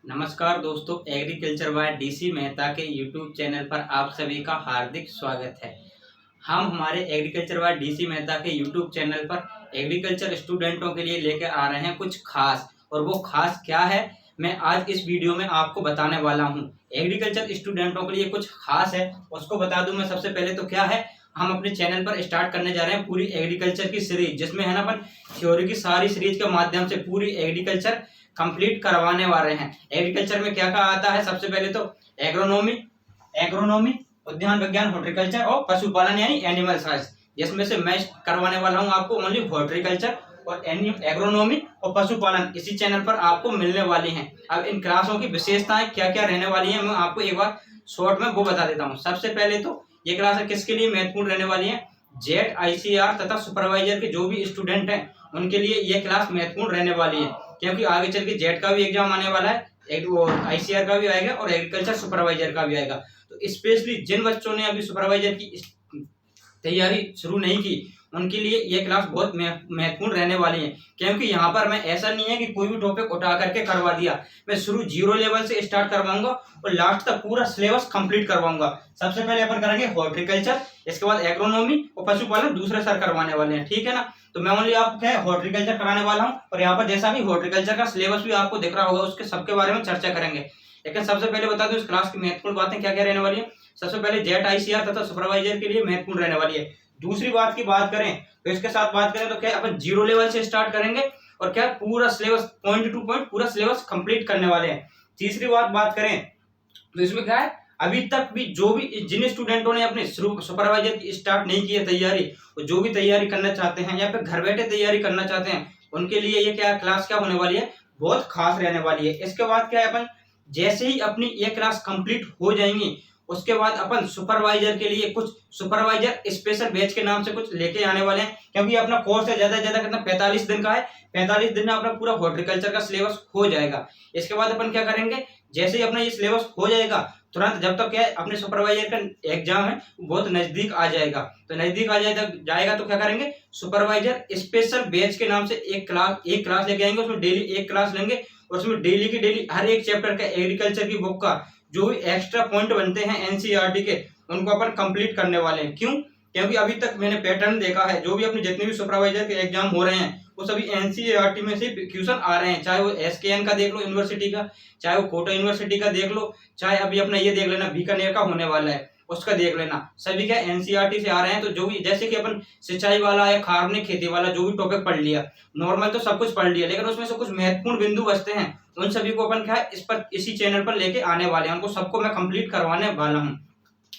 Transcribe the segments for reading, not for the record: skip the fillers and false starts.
नमस्कार दोस्तों, agriculture by DC Mehta के यूट्यूब चैनल पर आप सभी का हार्दिक स्वागत है। हम हमारे एग्रीकल्चर बाय डीसी मेहता के यूट्यूब चैनल पर एग्रीकल्चर स्टूडेंटों के लिए लेकर आ रहे हैं कुछ खास, और वो खास क्या है मैं आज इस वीडियो में आपको बताने वाला हूँ। एग्रीकल्चर स्टूडेंटों के लिए कुछ खास है, उसको बता दूं मैं। सबसे पहले तो क्या है, हम अपने चैनल पर स्टार्ट करने जा रहे हैं पूरी एग्रीकल्चर की सीरीज, जिसमें है ना अपन थ्योरी की सारी सीरीज के माध्यम से पूरी एग्रीकल्चर कंप्लीट करवाने वाले हैं। एग्रीकल्चर में क्या क्या आता है, सबसे पहले तो एग्रोनॉमी एग्रोनॉमी उद्यान विज्ञान, हॉर्टिकल्चर और पशुपालन यानी एनिमल साइंस, जिसमें से मैं करवाने वाला हूं आपको ओनली हॉर्टिकल्चर और एग्रोनॉमी और पशुपालन इसी चैनल पर आपको मिलने वाली हैं। अब इन क्लासों की विशेषताएं क्या क्या रहने वाली हैं मैं आपको एक बार शॉर्ट में वो बता देता हूँ। सबसे पहले तो ये क्लास किसके लिए महत्वपूर्ण रहने वाली है, जेट, आईसीआर तथा सुपरवाइजर के जो भी स्टूडेंट हैं उनके लिए ये क्लास महत्वपूर्ण रहने वाली है, क्योंकि आगे चल के जेट का भी एग्जाम आने वाला है, एक वो आईसीआर का भी आएगा और एग्रीकल्चर सुपरवाइजर का भी आएगा। तो स्पेशली जिन बच्चों ने अभी सुपरवाइजर की तैयारी शुरू नहीं की उनके लिए ये क्लास बहुत महत्वपूर्ण रहने वाली है, क्योंकि यहाँ पर मैं ऐसा नहीं है कि कोई भी टॉपिक उठा करके करवा दिया। मैं शुरू जीरो लेवल से स्टार्ट करवाऊंगा और लास्ट तक पूरा सिलेबस कंप्लीट करवाऊंगा। सबसे पहले अपन करेंगे हॉर्टिकल्चर, इसके बाद एग्रोनॉमी और पशुपालन दूसरे सर करवाने वाले हैं, ठीक है ना। तो मैं ओनली आपको क्या है हॉर्टिकल्चर कराने वाला हूँ, और यहाँ पर जैसा भी हॉर्टिकल्चर का सिलेबस भी आपको दिख रहा होगा उसके सबके बारे में चर्चा करेंगे। लेकिन सबसे पहले बता दूं इस क्लास की महत्वपूर्ण बातें क्या क्या रहने वाली है। सबसे पहले जेट, आईसीआर तथा सुपरवाइजर के लिए महत्वपूर्ण रहने वाली है। दूसरी बात की बात करें तो इसके साथ बात करें तो क्या अपन जीरो लेवल से स्टार्ट करेंगे और क्या पूरा सिलेबस पॉइंट टू पॉइंट पूरा सिलेबस कंप्लीट करने वाले हैं। तीसरी बात करें तो इसमें क्या है, अभी तक भी जो भी जिन स्टूडेंटों ने अपने सुपरवाइजर की स्टार्ट नहीं की है तैयारी, और जो भी तैयारी करना चाहते हैं या फिर घर बैठे तैयारी करना चाहते हैं उनके लिए ये क्या क्लास क्या होने वाली है, बहुत खास रहने वाली है। इसके बाद क्या है, अपन जैसे ही अपनी ये क्लास कंप्लीट हो जाएंगी उसके बाद अपन सुपरवाइजर के लिए कुछ सुपरवाइजर स्पेशल बैच के नाम से कुछ लेके आने वाले हैं, क्योंकि अपना कोर्स है ज्यादा से ज्यादा कितना 45 दिन का है। 45 दिन में अपना पूरा हॉर्टिकल्चर का सिलेबस हो जाएगा। इसके बाद अपन क्या करेंगे, जैसे ही अपना ये सिलेबस हो जाएगा तुरंत जब तक क्या है अपने सुपरवाइजर का एग्जाम है बहुत नजदीक आ जाएगा, तो नजदीक आ जाएगा तो क्या करेंगे, सुपरवाइजर स्पेशल बैच के नाम से एक क्लास लेके आएंगे। उसमें डेली एक क्लास लेंगे और उसमें डेली की डेली हर एक चैप्टर का एग्रीकल्चर की बुक का जो भी एक्स्ट्रा पॉइंट बनते हैं एनसीईआरटी के उनको अपन कंप्लीट करने वाले हैं। क्यों, क्योंकि अभी तक मैंने पैटर्न देखा है जो भी अपने जितने भी सुपरवाइजर के एग्जाम हो रहे हैं वो सभी एनसीईआरटी में से क्वेश्चन आ रहे हैं। चाहे वो एसकेएन का देख लो यूनिवर्सिटी का, चाहे वो कोटा यूनिवर्सिटी का देख लो, चाहे अभी अपना ये देख लेना बीकानेर का होने वाला है उसका देख लेना, सभी क्या एनसीईआरटी से आ रहे हैं। तो जो भी जैसे कि अपन सिंचाई वाला या कार्बनिक खेती वाला जो भी टॉपिक पढ़ लिया, नॉर्मल तो सब कुछ पढ़ लिया, लेकिन उसमें से कुछ महत्वपूर्ण बिंदु बचते हैं, उन सभी को अपन क्या है इसी चैनल पर लेके आने वाले हैं, उनको सबको मैं कंप्लीट करवाने वाला हूँ।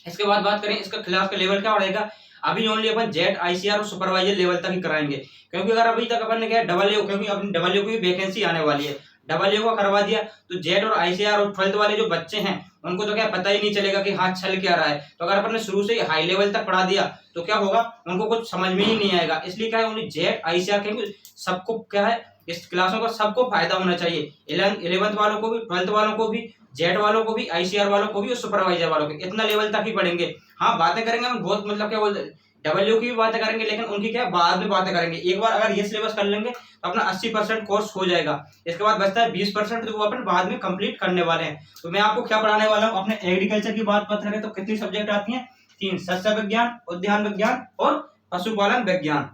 इसके बाद बात करें इसका क्लास का लेवल क्या रहेगा, अभी ओनली अपन जेट, आईसीआर और सुपरवाइजर लेवल तक ही कराएंगे, क्योंकि अगर अभी तक अपन ने क्या डबल ए, क्योंकि अपनी डबल ए की वैकेंसी आने वाली है, डबल ए को करवा दिया तो जेट और आईसीआर और 12th वाले जो बच्चे हैं उनको तो क्या पता ही नहीं चलेगा कि हाँ चल क्या रहा है। तो अगर अपन ने शुरू से ही हाई लेवल तक पढ़ा दिया तो क्या होगा, उनको कुछ समझ में ही नहीं आएगा। इसलिए क्या है ओनली जेट, आईसीआर के सबको क्या है इस क्लासों का सबको फायदा होना चाहिए, 11th वालों को भी, 12th वालों को भी, जेट वालों को भी, आईसीआर वालों को भी और सुपरवाइजर वालों को, इतना लेवल तक ही पढ़ेंगे। हाँ बातें करेंगे हम बहुत, मतलब क्या बोलते डबल्यू की भी बातें करेंगे, लेकिन उनकी क्या बाद में बातें करेंगे। एक बार अगर ये सिलेबस कर लेंगे तो अपना 80% कोर्स हो जाएगा। इसके बाद बचता है 20% जो वो अपन बाद में कंप्लीट करने वाले हैं। तो मैं आपको क्या पढ़ाने वाला हूँ, अपने एग्रीकल्चर की बात करें तो कितनी सब्जेक्ट आती हैं, 3, सस्य विज्ञान, उद्यान विज्ञान और पशुपालन विज्ञान।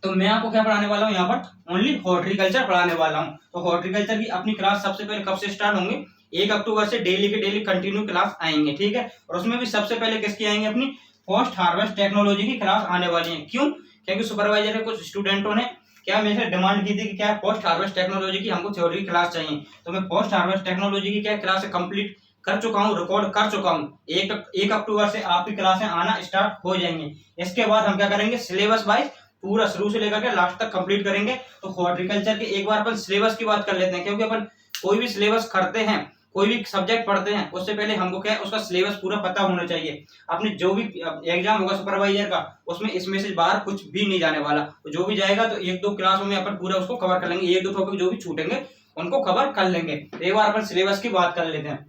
तो मैं आपको क्या पढ़ाने वाला हूँ, यहाँ पर ओनली हॉर्टिकल्चर पढ़ाने वाला हूँ। तो हॉर्टिकल्चर की अपनी क्लास सबसे पहले कब से स्टार्ट होंगे, 1 अक्टूबर से डेली के डेली कंटिन्यू क्लास आएंगे, ठीक है। और उसमें भी सबसे पहले किसकी आएंगे, अपनी पोस्ट हार्वेस्ट टेक्नोलॉजी की क्लास आने वाली है। क्यों, क्योंकि सुपरवाइजर के कुछ स्टूडेंटों ने क्या मेरे से डिमांड की थी कि क्या पोस्ट हार्वेस्ट टेक्नोलॉजी की हमको थ्योरी की क्लास चाहिए, तो मैं पोस्ट हार्वेस्ट टेक्नोलॉजी की क्या क्लास कंप्लीट कर चुका हूँ, रिकॉर्ड कर चुका हूँ। 1 अक्टूबर से आपकी क्लासें आना स्टार्ट हो जाएंगी। इसके बाद हम क्या करेंगे, सिलेबस वाइज पूरा शुरू से लेकर के लास्ट तक कंप्लीट करेंगे। तो हॉर्टिकल्चर के एक बार अपन सिलेबस की बात कर लेते हैं, क्योंकि अपन कोई भी सिलेबस करते हैं, कोई भी सब्जेक्ट पढ़ते हैं उससे पहले हमको क्या है उसका सिलेबस पूरा पता होना चाहिए। अपने जो भी एग्जाम होगा सुपरवाइजर का उसमें इसमें से बाहर कुछ भी नहीं जाने वाला, तो जो भी जाएगा तो 1-2 क्लासों में अपन पूरा उसको कवर कर लेंगे, 1-2 टॉपिक जो भी छूटेंगे उनको कवर कर लेंगे। तो एक बार अपन सिलेबस की बात कर लेते हैं।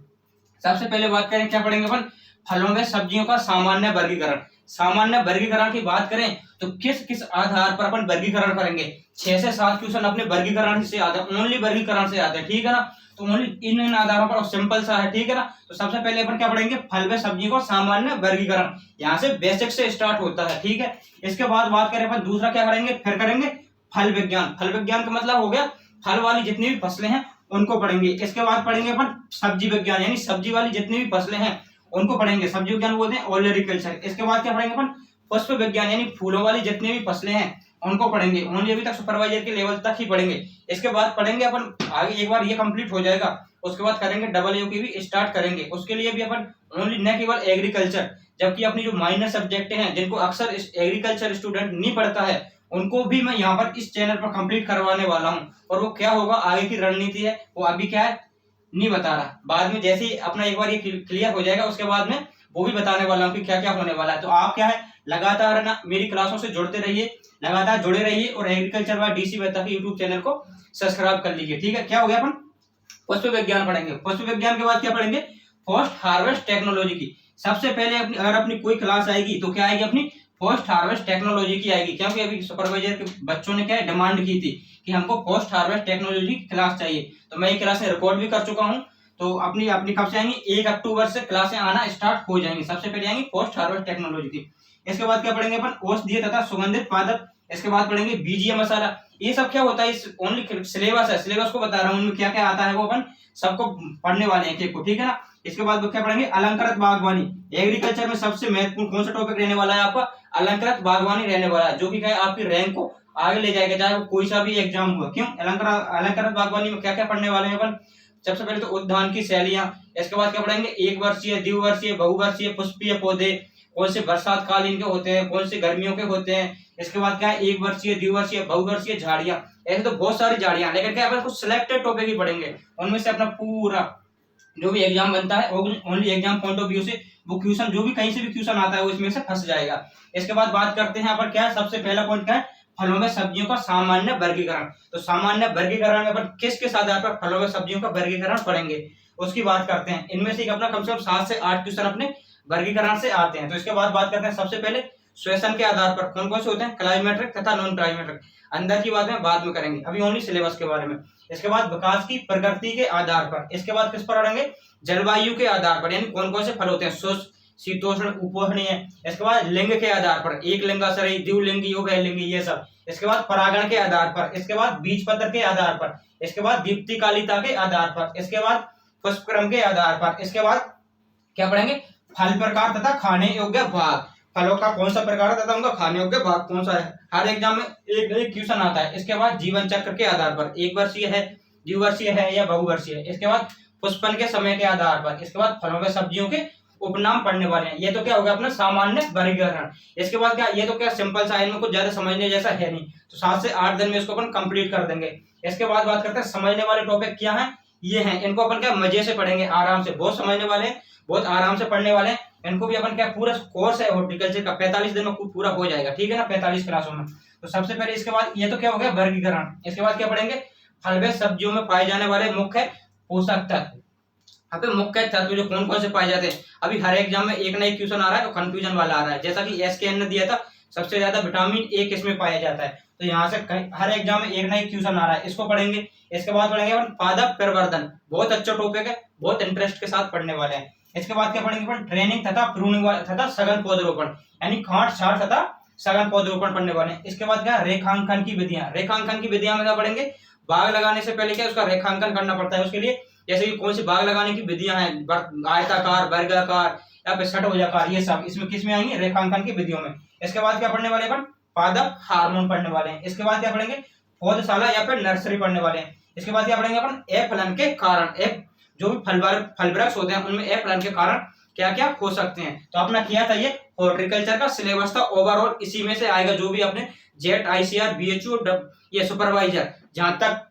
सबसे पहले बात करें क्या पढ़ेंगे अपन, फलों में सब्जियों का सामान्य वर्गीकरण। सामान्य वर्गीकरण की बात करें तो किस किस आधार पर अपन वर्गीकरण करेंगे, 6 से 7 क्वेश्चन अपने वर्गीकरण से आते हैं, ओनली वर्गीकरण से आते हैं, ठीक है ना। तो ओनली इन आधारों पर सिंपल सा है, ठीक है ना। तो सबसे पहले अपन क्या पढ़ेंगे, फल व सब्जी को सामान्य वर्गीकरण, यहाँ से बेसिक से स्टार्ट होता है, ठीक है। इसके बाद बात करें अपन दूसरा क्या करेंगे, फिर करेंगे फल विज्ञान। फल विज्ञान का मतलब हो गया फल वाली जितनी भी फसलें हैं उनको पढ़ेंगे। इसके बाद पढ़ेंगे अपन सब्जी विज्ञान, यानी सब्जी वाली जितनी भी फसलें हैं उनको पढ़ेंगे, सब्जी विज्ञान बोलते हैं ओलेरिकल्चर। इसके बाद क्या पढ़ेंगे अपन, पुष्प विज्ञान, यानी फूलों वाली जितनी भी फसलें हैं उनको पढ़ेंगे, ओनली अभी तक सुपरवाइजर के लेवल तक ही पढ़ेंगे। इसके बाद पढ़ेंगे अपन आगे, एक बार ये कंप्लीट हो जाएगा उसके बाद करेंगे डबल की भी स्टार्ट करेंगे। उसके लिए भी अपन ओनली न केवल एग्रीकल्चर, जबकि अपनी जो माइनर सब्जेक्ट हैं जिनको अक्सर एग्रीकल्चर स्टूडेंट नहीं पढ़ता है उनको भी मैं यहाँ पर इस चैनल पर कंप्लीट करवाने वाला हूँ। और वो क्या होगा, आगे की रणनीति है वो अभी क्या है नहीं बता रहा, बाद में जैसे ही अपना एक बार ये क्लियर हो जाएगा उसके बाद में वो भी बताने वाला हूँ कि क्या क्या होने वाला है। तो आप क्या है लगातार ना मेरी क्लासों से जुड़ते रहिए, लगातार जुड़े रहिए और एग्रीकल्चर बाय डीसी मेहता के यूट्यूब चैनल को सब्सक्राइब कर लीजिए, ठीक है। क्या हो गया, अपन पुष्प विज्ञान पढ़ेंगे। पुष्प विज्ञान के बाद क्या पढ़ेंगे, पोस्ट हार्वेस्ट टेक्नोलॉजी की। सबसे पहले अगर अपनी कोई क्लास आएगी तो क्या आएगी, अपनी पोस्ट हार्वेस्ट टेक्नोलॉजी की आएगी, क्योंकि अभी सुपरवाइजर के बच्चों ने क्या डिमांड की थी कि हमको पोस्ट हार्वेस्ट टेक्नोलॉजी की क्लास चाहिए। तो मैं ये क्लासें रिकॉर्ड भी कर चुका हूँ। तो अपनी अपनी कब से आएंगी, 1 अक्टूबर से क्लासें आना स्टार्ट हो जाएंगी। सबसे पहले आएंगी पोस्ट हार्वेस्ट टेक्नोलॉजी की। इसके बाद क्या पढ़ेंगे अपन, औषधीय तथा सुगंधित पादप। इसके बाद पढ़ेंगे बीजीय मसाला। ये सब क्या होता है, इस ओनली सिलेबस है, सिलेबस को बता रहा हूँ, उनमें क्या क्या आता है वो अपन सबको पढ़ने वाले हैं एक को, ठीक है ना। इसके बाद क्या पढ़ेंगे, अलंकृत बागवानी। एग्रीकल्चर में सबसे महत्वपूर्ण कौन सा टॉपिक रहने वाला है आपका, अलंकृत बागवानी रहने वाला है, जो कि क्या है आपकी रैंक को आगे ले जाएगा चाहे वो कोई सा भी एग्जाम हुआ। क्यों, अलंकृत बागवानी में क्या क्या पढ़ने वाले हैं अपन, सबसे पहले तो उद्यान की शैलियां। इसके बाद क्या पढ़ेंगे, एक वर्षीय, द्विवर्षीय, बहुवर्षीय पुष्पीय पौधे, कौन से बरसात कालीन के होते हैं, कौन से गर्मियों के होते हैं। इसके बाद क्या है, एक वर्षीय, द्विवर्षीय, बहुवर्षीय झाड़ियां। ऐसे तो बहुत सारी झाड़ियां, लेकिन क्या है कुछ सिलेक्टेड टॉपिक ही पढ़ेंगे, उनमें से अपना पूरा जो भी एग्जाम बनता है only exam point of view से वो क्वेश्चन जो भी कहीं से भी क्वेश्चन आता है वो इसमें से फंस जाएगा। इसके बाद बात करते हैं पर क्या है, सबसे पहला पॉइंट क्या है, फलों में सब्जियों का सामान्य वर्गीकरण। तो सामान्य वर्गीकरण में अपन किस किस आधार पर फलों में सब्जियों का वर्गीकरण पढ़ेंगे उसकी बात करते हैं। इनमें से अपना कम से कम 7 से 8 क्वेश्चन अपने वर्गीकरण से आते हैं। तो इसके बाद बात करते हैं सबसे पहले श्वेसन के आधार पर कौन कौन से होते हैं, क्लाइमेट्रिक तथा नॉन क्लाइमेट्रिक। अंदर की बात में बाद में करेंगे, अभी ओनली सिलेबस के बारे में। इसके बाद विकास की प्रकृति के आधार पर। इसके बाद किस पर पढ़ेंगे, जलवायु के आधार पर, यानी कौन कौन से फल होते हैं, शुष्क, शीतोष्ण, उपोष्णीय। इसके बाद लिंग के आधार पर, एक लिंगाश्रयी, द्विलिंगी, उभयलिंगी, ये सब। इसके बाद परागण के आधार पर। इसके बाद बीज पत्र के आधार पर। इसके बाद दीप्तिकालिता के आधार पर। इसके बाद पुष्पक्रम के आधार पर। इसके बाद क्या पढ़ेंगे, फल प्रकार तथा खाने योग्य भाग। फलों का कौन सा प्रकार है तथा उनका खाने योग्य भाग कौन सा है, हर एग्जाम में एक क्वेश्चन आता है। इसके बाद जीवन चक्र के आधार पर, एक वर्षीय है, द्विवर्षीय है या बहुवर्षीय है। इसके बाद पुष्पन के समय के आधार पर। इसके बाद फलों व सब्जियों के उपनाम पढ़ने वाले हैं। ये तो क्या होगा अपना सामान्य वर्गीकरण। इसके बाद क्या, ये तो क्या सिंपल सा है, इनको ज्यादा समझने जैसा है नहीं, तो 7 से 8 दिन में इसको अपन कंप्लीट कर देंगे। इसके बाद बात करते हैं समझने वाले टॉपिक क्या है, ये हैं, इनको अपन क्या मजे से पढ़ेंगे, आराम से, बहुत समझने वाले हैं, बहुत आराम से पढ़ने वाले हैं। इनको भी अपन क्या पूरा कोर्स है हॉर्टिकल्चर का 45 दिन में पूरा हो जाएगा, ठीक है ना, 45 क्लासों में। तो सबसे पहले इसके बाद ये तो क्या हो गया वर्गीकरण। इसके बाद क्या पढ़ेंगे, फल व सब्जियों में पाए जाने वाले मुख्य पोषक तत्व। अब मुख्य तत्व जो कौन कौन से पाए जाते हैं, अभी हर एग्जाम में एक ना एक क्वेश्चन आ रहा है तो कंफ्यूजन वाला आ रहा है। जैसा कि एसकेएन ने दिया था, सबसे ज्यादा विटामिन ए किसमें पाया जाता है, तो यहाँ से हर एग्जाम में एक ना एक क्वेश्चन आ रहा है, इसको पढ़ेंगे। इसके बाद पढ़ेंगे अपन पादप प्रवर्धन, बहुत अच्छा टॉपिक है, बहुत इंटरेस्ट के साथ पढ़ने वाले हैं। इसके बाद क्या पढ़ेंगे अपन, ट्रेनिंग तथा प्रूनिंग तथा सघन पौधरोपण, यानी खांट छांट तथा सघन पौधरोपण पढ़ने वाले हैं। इसके बाद क्या, रेखांकन की विधियां। रेखांकन की विधियां में क्या पढ़ेंगे, बाग लगाने से पहले क्या उसका रेखांकन करना पड़ता है, उसके लिए जैसे कि कौन सी बाग लगाने की विधियां हैं, आयताकार, वर्गाकार या फिर षटभुजाकार, ये सब इसमें किस में आएंगे, रेखांकन की विधियों में। इसके बाद क्या पढ़ने वाले अपन, पादप हार्मोन पढ़ने वाले हैं। इसके बाद क्या पढ़ेंगे, पौधशाला या फिर नर्सरी पढ़ने वाले हैं। इसके बाद क्या पढ़ेंगे अपन, फलन के कारण, जो भी फल वृक्ष होते हैं उनमें फलन के कारण क्या क्या हो सकते हैं। तो अपना किया था ये हॉर्टिकल्चर का सिलेबस था ओवरऑल, इसी में से आएगा जो भी अपने जेट, आईसीआर, बीएचयू, ये सुपरवाइजर जहां तक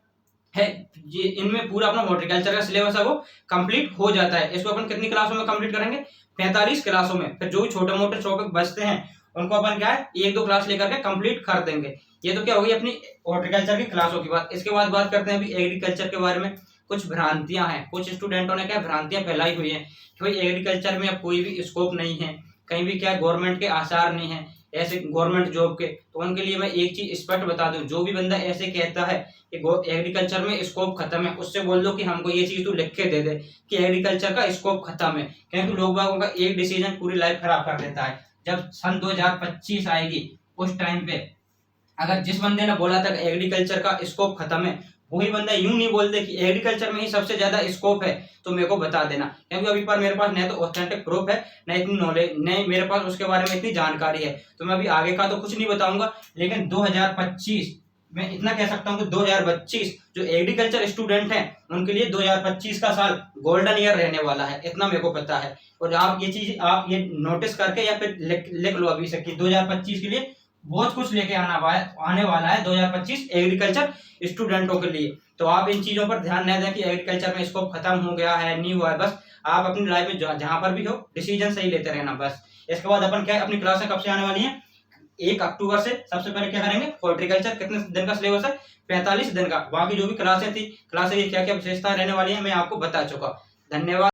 है, ये इनमें पूरा अपना हॉर्टिकल्चर का सिलेबस है वो कंप्लीट हो जाता है। इसको अपन कितनी क्लासों में कंप्लीट करेंगे, 45 क्लासों में। फिर जो भी छोटे मोटे टॉपिक बचते हैं उनको अपन क्या है 1-2 क्लास लेकर के कंप्लीट कर देंगे। ये तो क्या होगी अपनी हॉर्टिकल्चर की क्लासों की बात। इसके बाद बात करते हैं अभी एग्रीकल्चर के बारे में। कुछ भ्रांतियां हैं, कुछ स्टूडेंटों ने क्या भ्रांतियां फैलाई हुई हैं कि भाई एग्रीकल्चर में अब कोई भी स्कोप नहीं है, कहीं भी क्या गवर्नमेंट के आसार नहीं है ऐसे गवर्नमेंट जॉब के, तो उनके लिए मैं एक चीज स्पष्ट बता दूं, जो भी बंदा ऐसे कहता है कि एग्रीकल्चर में स्कोप खत्म है, उससे बोल दो कि हमको ये चीज तू लिख के दे दे कि एग्रीकल्चर का स्कोप खत्म है। क्योंकि लोग बागों का एक डिसीजन पूरी लाइफ खराब कर देता है। जब सन 2025 आएगी उस टाइम पे अगर जिस बंदे ने बोला था कि एग्रीकल्चर का स्कोप खत्म है, वही बंदा यूं नहीं बोल दे कि एग्रीकल्चर में ही सबसे ज्यादा स्कोप है, तो मेरे को बता देना। क्योंकि अभी पर मेरे पास न तो ऑथेंटिक प्रूफ है, न इतनी नॉलेज, न मेरे पास उसके बारे में इतनी जानकारी है, तो मैं अभी आगे का तो कुछ नहीं बताऊंगा। लेकिन 2025 मैं इतना कह सकता हूँ कि 2025 जो एग्रीकल्चर स्टूडेंट हैं उनके लिए 2025 का साल गोल्डन ईयर रहने वाला है, इतना मेरे को पता है। और आप ये चीज आप ये नोटिस करके या फिर लिख लो अभी से कि 2025 के लिए बहुत कुछ लेके आने वाला है 2025 एग्रीकल्चर स्टूडेंटों के लिए। तो आप इन चीजों पर ध्यान न दें कि एग्रीकल्चर में स्कोप खत्म हो गया है, नहीं हुआ है। बस आप अपनी लाइफ में जहां पर भी हो डिसीजन सही लेते रहना बस। इसके बाद अपन क्या अपनी क्लासें कब से आने वाली है? 1 अक्टूबर से। सबसे पहले क्या करेंगे, हॉर्टिकल्चर कितने दिन का सिलेबस है? 45 दिन का। बाकी जो भी क्लासें थी, क्लासें की क्या क्या विशेषता रहने वाली है मैं आपको बता चुका। धन्यवाद।